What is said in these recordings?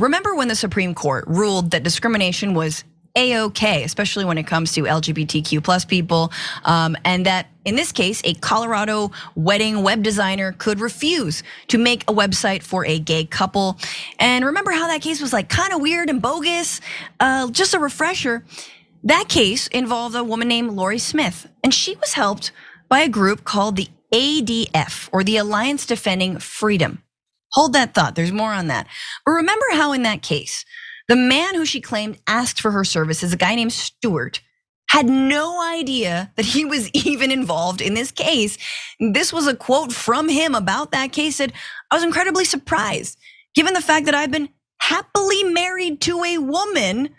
remember when the Supreme Court ruled that discrimination was A-OK, especially when it comes to LGBTQ plus people, and that in this case, a Colorado wedding web designer could refuse to make a website for a gay couple. And remember how that case was like kind of weird and bogus? Just a refresher, that case involved a woman named Lori Smith, and she was helped by a group called the ADF, or the Alliance Defending Freedom. Hold that thought, there's more on that. But remember how in that case, the man who she claimed asked for her services, a guy named Stewart, had no idea that he was even involved in this case. This was a quote from him about that case. Said, "I was incredibly surprised, given the fact that I've been happily married to a woman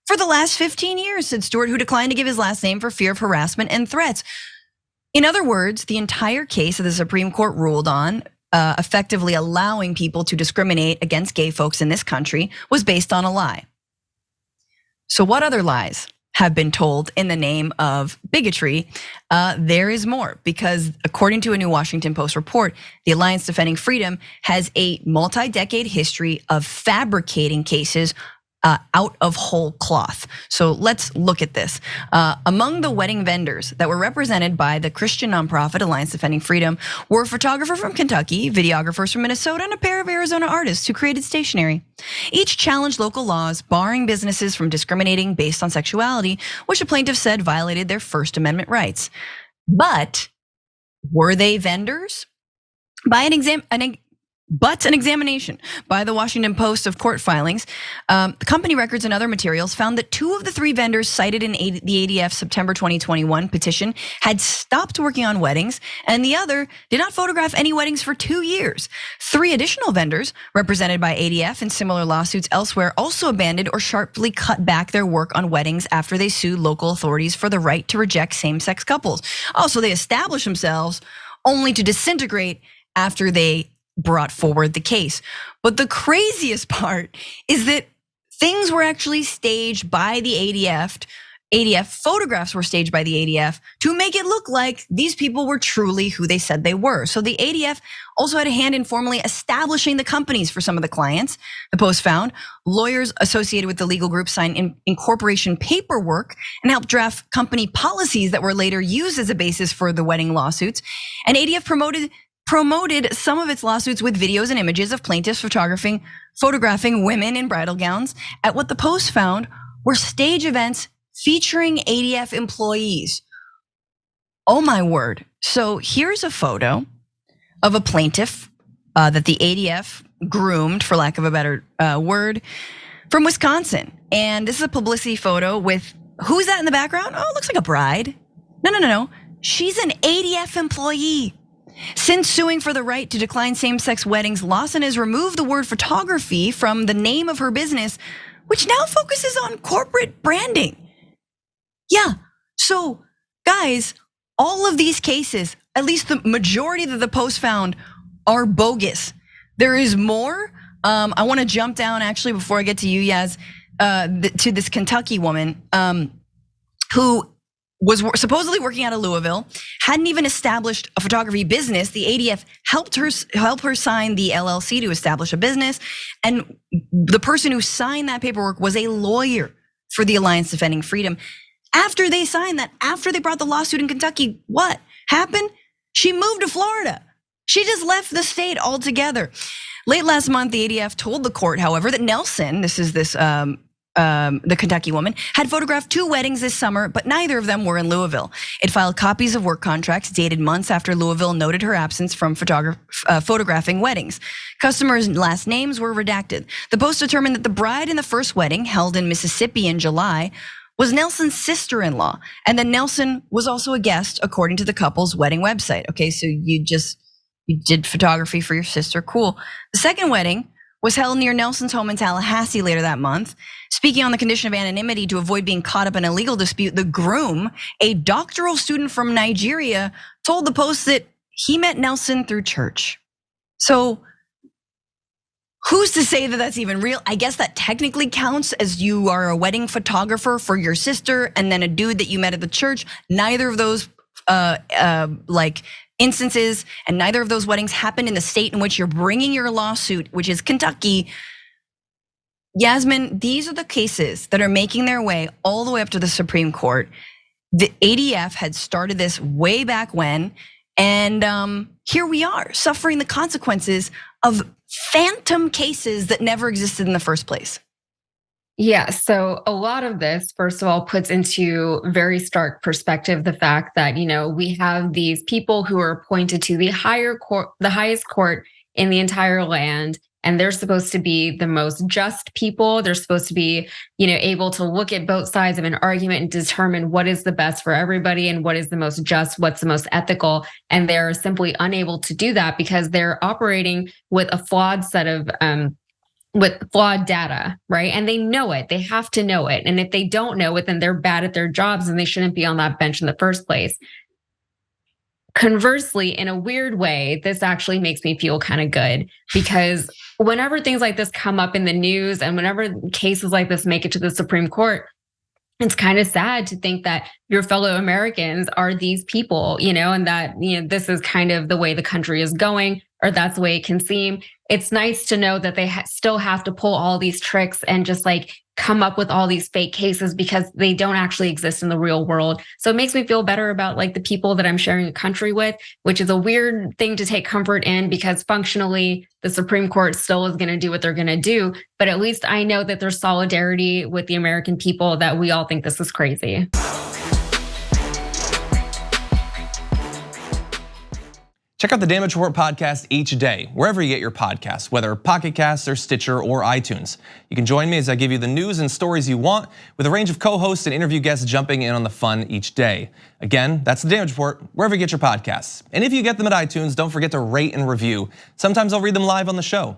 for the last 15 years, said Stewart, who declined to give his last name for fear of harassment and threats. In other words, the entire case that the Supreme Court ruled on, effectively allowing people to discriminate against gay folks in this country, was based on a lie. So what other lies have been told in the name of bigotry? There is more, because according to a new Washington Post report, the Alliance Defending Freedom has a multi-decade history of fabricating cases out of whole cloth. So let's look at this. Among the wedding vendors that were represented by the Christian nonprofit Alliance Defending Freedom were a photographer from Kentucky, videographers from Minnesota, and a pair of Arizona artists who created stationery. Each challenged local laws barring businesses from discriminating based on sexuality, which the plaintiffs said violated their First Amendment rights. But were they vendors? But an examination by the Washington Post of court filings, the company records and other materials found that 2 of the 3 vendors cited in the ADF September 2021 petition had stopped working on weddings, and the other did not photograph any weddings for 2 years. 3 additional vendors represented by ADF in similar lawsuits elsewhere also abandoned or sharply cut back their work on weddings after they sued local authorities for the right to reject same-sex couples. Also, they established themselves only to disintegrate after they brought forward the case. But the craziest part is that things were actually staged by the ADF, photographs were staged by the ADF to make it look like these people were truly who they said they were. So the ADF also had a hand in formally establishing the companies for some of the clients. The Post found lawyers associated with the legal group signed incorporation paperwork and helped draft company policies that were later used as a basis for the wedding lawsuits. And ADF promoted some of its lawsuits with videos and images of plaintiffs photographing women in bridal gowns at what the Post found were stage events featuring ADF employees. Oh my word. So here's a photo of a plaintiff that the ADF groomed, for lack of a better word, from Wisconsin. And this is a publicity photo with, who's that in the background? Oh, it looks like a bride. No. She's an ADF employee. Since suing for the right to decline same-sex weddings, Lawson has removed the word photography from the name of her business, which now focuses on corporate branding. Yeah, so guys, all of these cases, at least the majority that the Post found, are bogus. There is more. I wanna jump down actually before I get to you, Yaz, to this Kentucky woman who was supposedly working out of Louisville, hadn't even established a photography business. The ADF helped her sign the LLC to establish a business. And the person who signed that paperwork was a lawyer for the Alliance Defending Freedom. After they signed that, after they brought the lawsuit in Kentucky, what happened? She moved to Florida. She just left the state altogether. Late last month, the ADF told the court, however, that Nelson, the Kentucky woman, had photographed 2 weddings this summer, but neither of them were in Louisville. It filed copies of work contracts dated months after Louisville noted her absence from photographing weddings. Customers' last names were redacted. The Post determined that the bride in the first wedding, held in Mississippi in July, was Nelson's sister-in-law, and that Nelson was also a guest, according to the couple's wedding website. Okay, so you did photography for your sister, cool. The second wedding was held near Nelson's home in Tallahassee later that month. Speaking on the condition of anonymity to avoid being caught up in a legal dispute, the groom, a doctoral student from Nigeria, told the Post that he met Nelson through church. So who's to say that that's even real? I guess that technically counts as you are a wedding photographer for your sister and then a dude that you met at the church. Neither of those instances and neither of those weddings happened in the state in which you're bringing your lawsuit, which is Kentucky. Yasmin, these are the cases that are making their way all the way up to the Supreme Court. The ADF had started this way back when, and here we are suffering the consequences of phantom cases that never existed in the first place. Yeah, so a lot of this, first of all, puts into very stark perspective the fact that, we have these people who are appointed to the highest court in the entire land, and they're supposed to be the most just people. They're supposed to be, able to look at both sides of an argument and determine what is the best for everybody and what is the most just, what's the most ethical. And they're simply unable to do that because they're operating with a flawed set of with flawed data, right? And they know it. They have to know it. And if they don't know it, then they're bad at their jobs and they shouldn't be on that bench in the first place. Conversely, in a weird way, this actually makes me feel kind of good because whenever things like this come up in the news and whenever cases like this make it to the Supreme Court, it's kind of sad to think that your fellow Americans are these people, and that, this is kind of the way the country is going, or that's the way it can seem. It's nice to know that they still have to pull all these tricks and just come up with all these fake cases because they don't actually exist in the real world. So it makes me feel better about the people that I'm sharing a country with, which is a weird thing to take comfort in because functionally the Supreme Court still is going to do what they're going to do. But at least I know that there's solidarity with the American people that we all think this is crazy. Check out the Damage Report podcast each day, wherever you get your podcasts, whether Pocket Casts or Stitcher or iTunes. You can join me as I give you the news and stories you want, with a range of co-hosts and interview guests jumping in on the fun each day. Again, that's the Damage Report, wherever you get your podcasts. And if you get them at iTunes, don't forget to rate and review. Sometimes I'll read them live on the show.